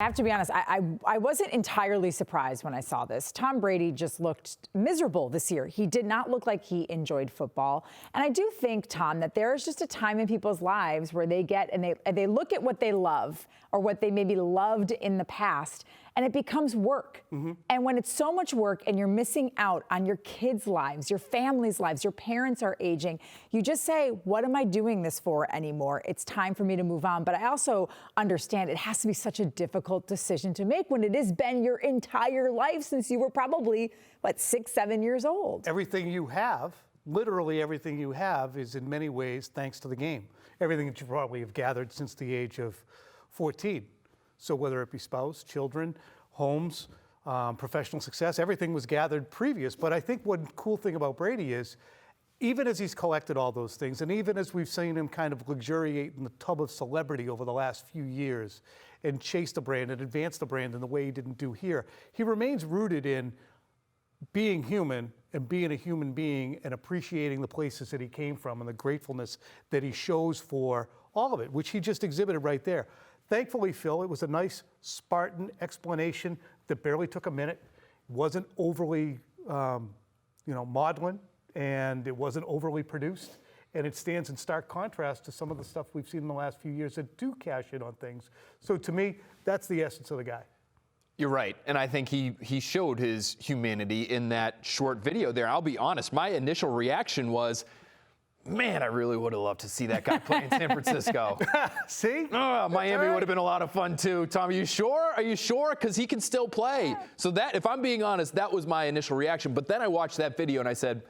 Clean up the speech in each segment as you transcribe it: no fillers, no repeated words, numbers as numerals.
I have to be honest, I wasn't entirely surprised when I saw this. Tom Brady just looked miserable this year. He did not look like he enjoyed football. And I do think, Tom, that there is just a time in people's lives where they get and they look at what they love or what they maybe loved in the past, and it becomes work. Mm-hmm. And when it's so much work and you're missing out on your kids' lives, your family's lives, your parents are aging, you just say, what am I doing this for anymore? It's time for me to move on. But I also understand it has to be such a difficult decision to make when it has been your entire life since you were probably, 6, 7 years old. Everything you have, literally everything you have, is in many ways thanks to the game. Everything that you probably have gathered since the age of 14. So whether it be spouse, children, homes, professional success, everything was gathered previous. But I think one cool thing about Brady is, even as he's collected all those things, and even as we've seen him kind of luxuriate in the tub of celebrity over the last few years and chase the brand and advance the brand in the way he didn't do here, he remains rooted in being human and being a human being and appreciating the places that he came from and the gratefulness that he shows for all of it, which he just exhibited right there. Thankfully, Phil, it was a nice Spartan explanation that barely took a minute. It wasn't overly, maudlin, and it wasn't overly produced. And it stands in stark contrast to some of the stuff we've seen in the last few years that do cash in on things. So to me, that's the essence of the guy. You're right. And I think he showed his humanity in that short video there. I'll be honest, my initial reaction was, man, I really would have loved to see that guy play in San Francisco. See? Oh, Miami would have been a lot of fun too. Tom, are you sure? Are you sure? Because he can still play. So that, if I'm being honest, that was my initial reaction. But then I watched that video and I said,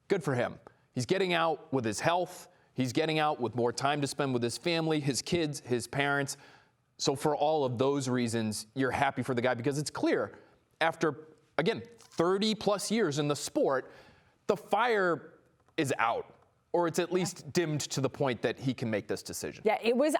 good for him. He's getting out with his health. He's getting out with more time to spend with his family, his kids, his parents. So for all of those reasons, you're happy for the guy because it's clear after, again, 30 plus years in the sport, the fire is out. Or it's at least dimmed to the point that he can make this decision. Yeah, it was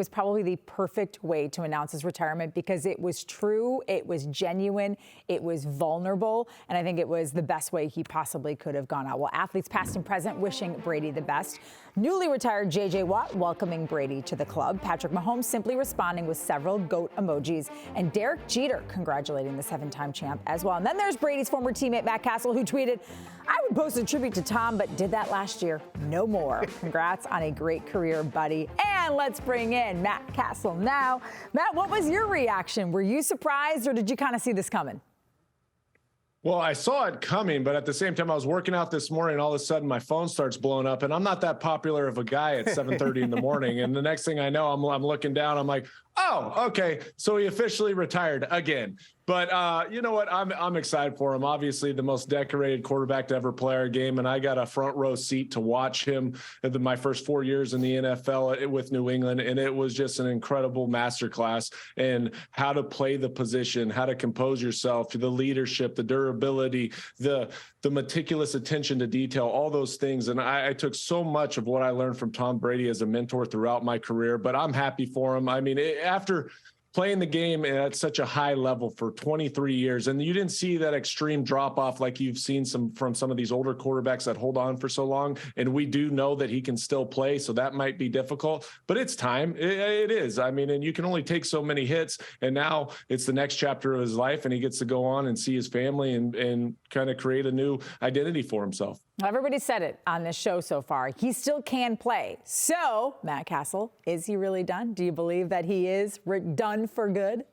probably the perfect way to announce his retirement because it was true, it was genuine, it was vulnerable, and I think it was the best way he possibly could have gone out. Well, athletes past and present wishing Brady the best. Newly retired J.J. Watt welcoming Brady to the club. Patrick Mahomes simply responding with several GOAT emojis. And Derek Jeter congratulating the 7-time champ as well. And then there's Brady's former teammate Matt Cassel, who tweeted, I would post a tribute to Tom, but did that last year. No more. Congrats on a great career, buddy. And let's bring in Matt Cassel now. Matt, what was your reaction? Were you surprised or did you kind of see this coming? Well, I saw it coming, but at the same time, I was working out this morning and all of a sudden my phone starts blowing up and I'm not that popular of a guy at 7:30 in the morning. And the next thing I know, I'm looking down, I'm like, oh, okay. So he officially retired again. But you know what? I'm excited for him. Obviously, the most decorated quarterback to ever play our game, and I got a front row seat to watch him in my first 4 years in the NFL with New England, and it was just an incredible masterclass in how to play the position, how to compose yourself, the leadership, the durability, the meticulous attention to detail, all those things. And I took so much of what I learned from Tom Brady as a mentor throughout my career. But I'm happy for him. I mean, after playing the game at such a high level for 23 years. And you didn't see that extreme drop off like you've seen from some of these older quarterbacks that hold on for so long. And we do know that he can still play. So that might be difficult, but it's time. It is. I mean, and you can only take so many hits. And now it's the next chapter of his life and he gets to go on and see his family and kind of create a new identity for himself. Everybody said it on this show so far. He still can play. So, Matt Cassel, is he really done? Do you believe that he is done for good?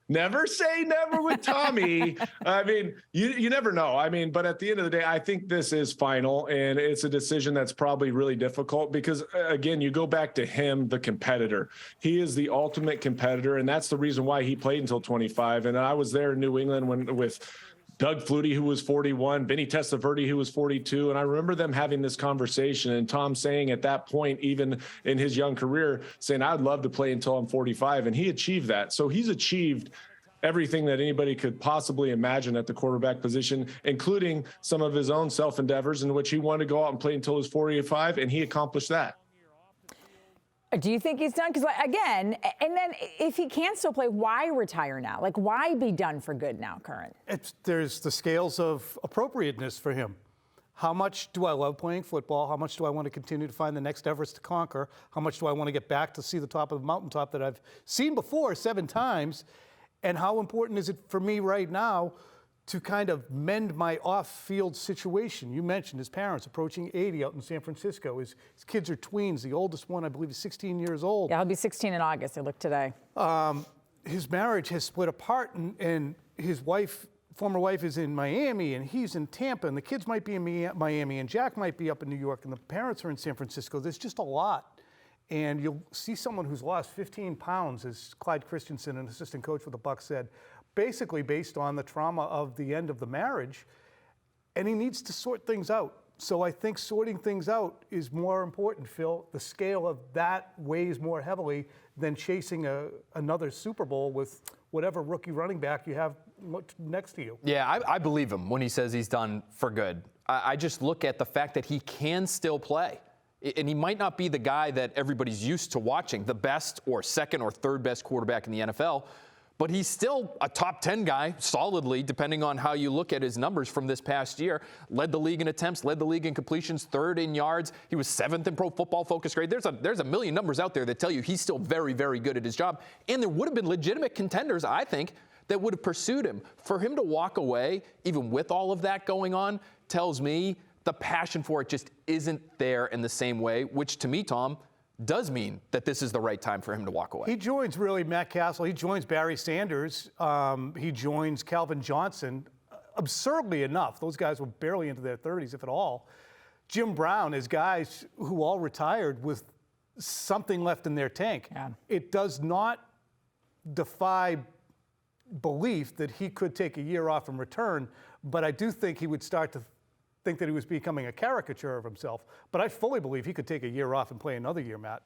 Never say never with Tommy. I mean, you never know. I mean, but at the end of the day, I think this is final, and it's a decision that's probably really difficult because, again, you go back to him, the competitor. He is the ultimate competitor, and that's the reason why he played until 25. And I was there in New England with Doug Flutie, who was 41, Vinny Testaverde, who was 42. And I remember them having this conversation and Tom saying at that point, even in his young career, saying, I'd love to play until I'm 45. And he achieved that. So he's achieved everything that anybody could possibly imagine at the quarterback position, including some of his own self-endeavors in which he wanted to go out and play until he was 45. And he accomplished that. Do you think he's done? Because, again, and then if he can still play, why retire now? Like, why be done for good now, Curran? There's the scales of appropriateness for him. how much do I love playing football? How much do I want to continue to find the next Everest to conquer? How much do I want to get back to see the top of the mountaintop that I've seen before 7 times? And how important is it for me right now to kind of mend my off-field situation? You mentioned his parents approaching 80 out in San Francisco. His kids are tweens. The oldest one, I believe, is 16 years old. Yeah, he'll be 16 in August. I looked today. His marriage has split apart, and his former wife is in Miami, and he's in Tampa, and the kids might be in Miami, and Jack might be up in New York, and the parents are in San Francisco. There's just a lot. And you'll see someone who's lost 15 pounds, as Clyde Christensen, an assistant coach with the Bucs, said, basically based on the trauma of the end of the marriage, and he needs to sort things out. So I think sorting things out is more important, Phil. The scale of that weighs more heavily than chasing another Super Bowl with whatever rookie running back you have next to you. Yeah, I believe him when he says he's done for good. I just look at the fact that he can still play. And he might not be the guy that everybody's used to watching, the best or second or third best quarterback in the NFL, but he's still a top 10 guy, solidly, depending on how you look at his numbers from this past year. Led the league in attempts, led the league in completions, third in yards. He was 7th in Pro Football Focus grade. There's a million numbers out there that tell you he's still very, very good at his job. And there would have been legitimate contenders, I think, that would have pursued him. For him to walk away, even with all of that going on, tells me the passion for it just isn't there in the same way, which to me, Tom, does mean that this is the right time for him to walk away. He joins really Matt Cassel. He joins Barry Sanders. He joins Calvin Johnson. Absurdly enough, those guys were barely into their 30s, if at all. Jim Brown is guys who all retired with something left in their tank. Yeah. It does not defy belief that he could take a year off and return, but I do think he would start to think that he was becoming a caricature of himself. But I fully believe he could take a year off and play another year, Matt.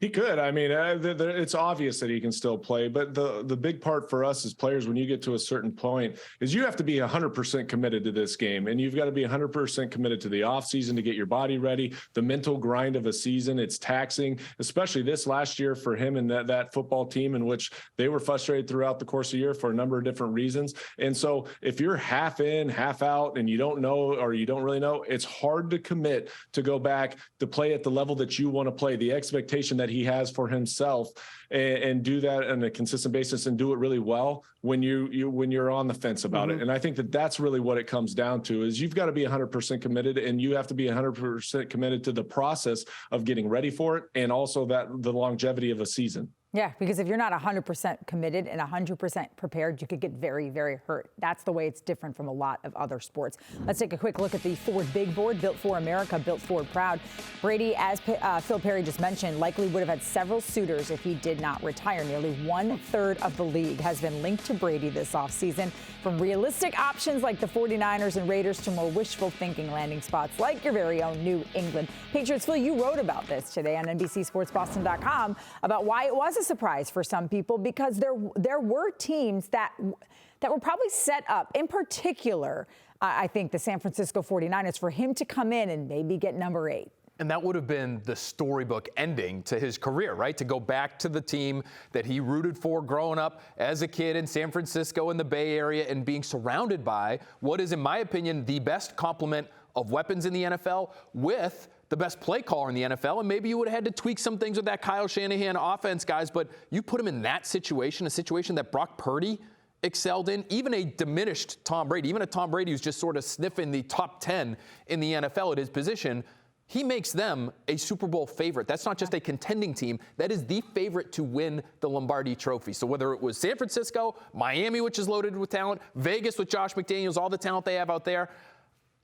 He could. I mean, it's obvious that he can still play, but the big part for us as players, when you get to a certain point, is you have to be 100% committed to this game, and you've got to be 100% committed to the offseason to get your body ready, the mental grind of a season. It's taxing, especially this last year for him and that football team, in which they were frustrated throughout the course of the year for a number of different reasons. And so if you're half in, half out, and you don't know, or you don't really know, it's hard to commit to go back to play at the level that you want to play, the expectation that he has for himself, and do that on a consistent basis and do it really well when you're on the fence about it. And I think that's really what it comes down to, is you've got to be 100% committed, and you have to be 100% committed to the process of getting ready for it, and also the longevity of a season. Yeah, because if you're not 100% committed and 100% prepared, you could get very, very hurt. That's the way it's different from a lot of other sports. Let's take a quick look at the Ford Big Board, built for America, built Ford proud. Brady, as Phil Perry just mentioned, likely would have had several suitors if he did not retire. Nearly 1/3 of the league has been linked to Brady this offseason, from realistic options like the 49ers and Raiders to more wishful thinking landing spots like your very own New England Patriots. Phil, you wrote about this today on NBCSportsBoston.com about why it was a surprise for some people, because there were teams that were probably set up, in particular, I think the San Francisco 49ers, for him to come in and maybe get number 8. And that would have been the storybook ending to his career, right? To go back to the team that he rooted for growing up as a kid in San Francisco in the Bay Area, and being surrounded by what is, in my opinion, the best complement of weapons in the NFL, with the best play caller in the NFL. And maybe you would have had to tweak some things with that Kyle Shanahan offense, guys, but you put him in that situation, a situation that Brock Purdy excelled in, even a diminished Tom Brady, even a Tom Brady who's just sort of sniffing the top 10 in the NFL at his position. He makes them a Super Bowl favorite. That's not just a contending team. That is the favorite to win the Lombardi Trophy. So whether it was San Francisco, Miami, which is loaded with talent, Vegas with Josh McDaniels, all the talent they have out there,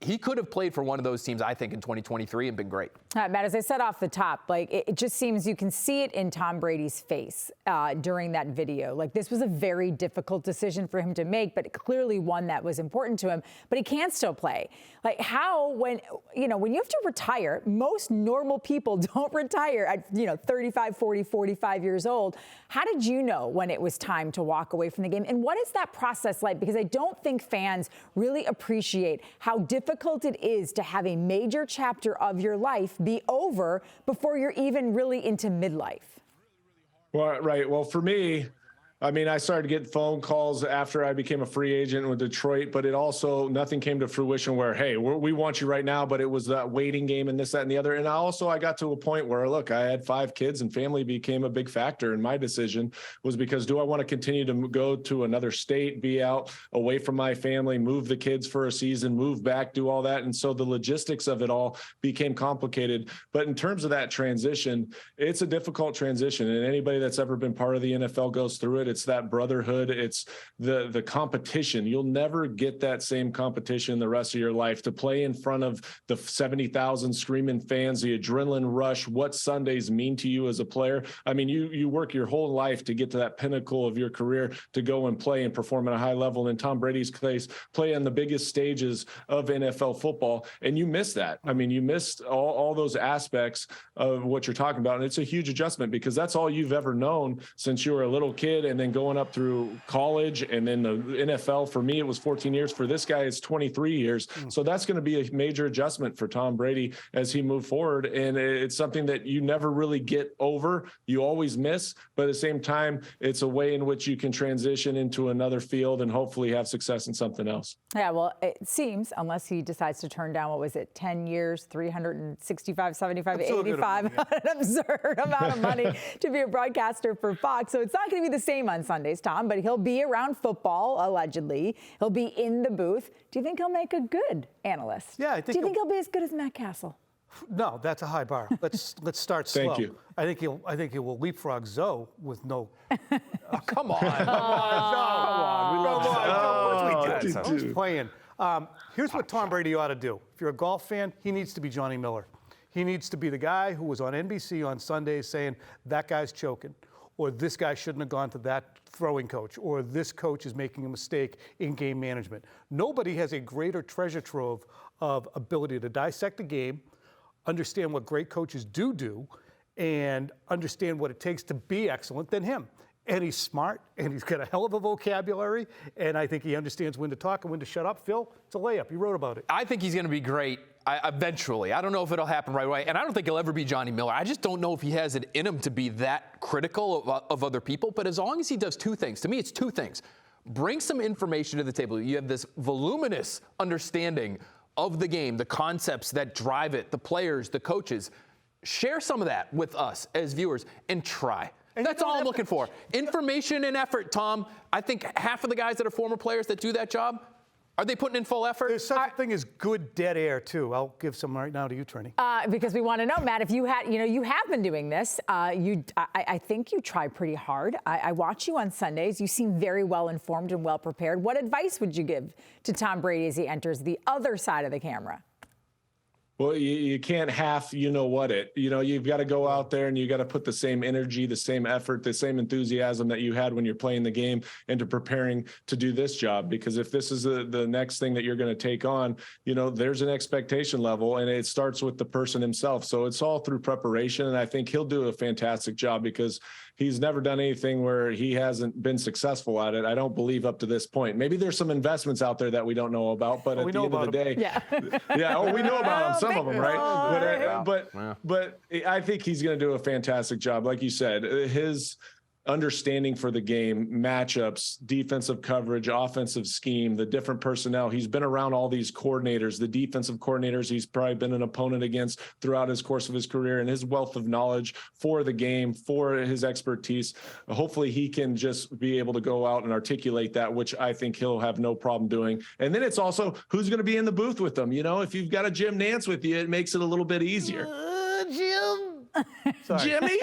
he could have played for one of those teams, I think, in 2023 and been great. Matt, as I said off the top, like it just seems you can see it in Tom Brady's face during that video. Like, this was a very difficult decision for him to make, but clearly one that was important to him. But he can still play. Like, how, when you have to retire, most normal people don't retire at 35, 40, 45 years old. How did you know when it was time to walk away from the game? And what is that process like? Because I don't think fans really appreciate how difficult it is to have a major chapter of your life be over before you're even really into midlife. Well, right. Well, for me, I mean, I started to get phone calls after I became a free agent with Detroit, but it also, nothing came to fruition where, hey, we want you right now, but it was that waiting game and this, that, and the other. And I got to a point where, look, I had 5 kids and family became a big factor in my decision, was because do I want to continue to go to another state, be out away from my family, move the kids for a season, move back, do all that. And so the logistics of it all became complicated. But in terms of that transition, it's a difficult transition. And anybody that's ever been part of the NFL goes through it. It's that brotherhood. It's the competition. You'll never get that same competition the rest of your life, to play in front of the 70,000 screaming fans, the adrenaline rush, what Sundays mean to you as a player. I mean, you work your whole life to get to that pinnacle of your career, to go and play and perform at a high level. In Tom Brady's case, play on the biggest stages of NFL football. And you miss that. I mean, you missed all those aspects of what you're talking about. And it's a huge adjustment, because that's all you've ever known since you were a little kid, and then going up through college and then the NFL. For me, it was 14 years. For this guy, it's 23 years. So that's going to be a major adjustment for Tom Brady as he moved forward. And it's something that you never really get over. You always miss, but at the same time, it's a way in which you can transition into another field and hopefully have success in something else. Yeah, well, it seems, unless he decides to turn down, what was it, 10 years, 365, 75, 85, an absurd amount of money to be a broadcaster for Fox. So it's not going to be the same on Sundays, Tom, but he'll be around football, allegedly. He'll be in the booth. Do you think he'll make a good analyst? Yeah, I think. Do you think he'll be as good as Matt Cassel? No, that's a high bar. Let's start slow. Thank you. I think he will leapfrog Zoe with no. Oh, come on. Come on. Who's playing? Here's what Tom Brady ought to do. If you're a golf fan, he needs to be Johnny Miller. He needs to be the guy who was on NBC on Sundays saying, that guy's choking, or this guy shouldn't have gone to that throwing coach, or this coach is making a mistake in game management. Nobody has a greater treasure trove of ability to dissect a game, understand what great coaches do, and understand what it takes to be excellent than him. And he's smart, and he's got a hell of a vocabulary, and I think he understands when to talk and when to shut up. Phil, it's a layup. You wrote about it. I think he's going to be great eventually. I don't know if it'll happen right away, and I don't think he'll ever be Johnny Miller. I just don't know if he has it in him to be that critical of other people. But as long as he does 2 things, to me it's 2 things. Bring some information to the table. You have this voluminous understanding of the game, the concepts that drive it, the players, the coaches. Share some of that with us as viewers and try. And that's all I'm looking for. Information and effort, Tom. I think half of the guys that are former players that do that job, are they putting in full effort? There's such a thing as good dead air, too. I'll give some right now to you, Trenni. Because we want to know, Matt, if you had, you have been doing this. I think you try pretty hard. I watch you on Sundays. You seem very well informed and well prepared. What advice would you give to Tom Brady as he enters the other side of the camera? Well, you can't half, you've got to go out there and you got to put the same energy, the same effort, the same enthusiasm that you had when you're playing the game into preparing to do this job. Because if this is the next thing that you're going to take on, there's an expectation level, and it starts with the person himself. So it's all through preparation. And I think he'll do a fantastic job, because he's never done anything where he hasn't been successful at it. I don't believe up to this point. Maybe there's some investments out there that we don't know about, but at the end of the day, we know about them, some of them, right? But I think he's going to do a fantastic job. Like you said, his understanding for the game, matchups, defensive coverage, offensive scheme, the different personnel. He's been around all these coordinators, the defensive coordinators he's probably been an opponent against throughout his course of his career, and his wealth of knowledge for the game, for his expertise. Hopefully he can just be able to go out and articulate that, which I think he'll have no problem doing. And then it's also who's going to be in the booth with them. If you've got a Jim Nantz with you, it makes it a little bit easier. Jim. Jimmy?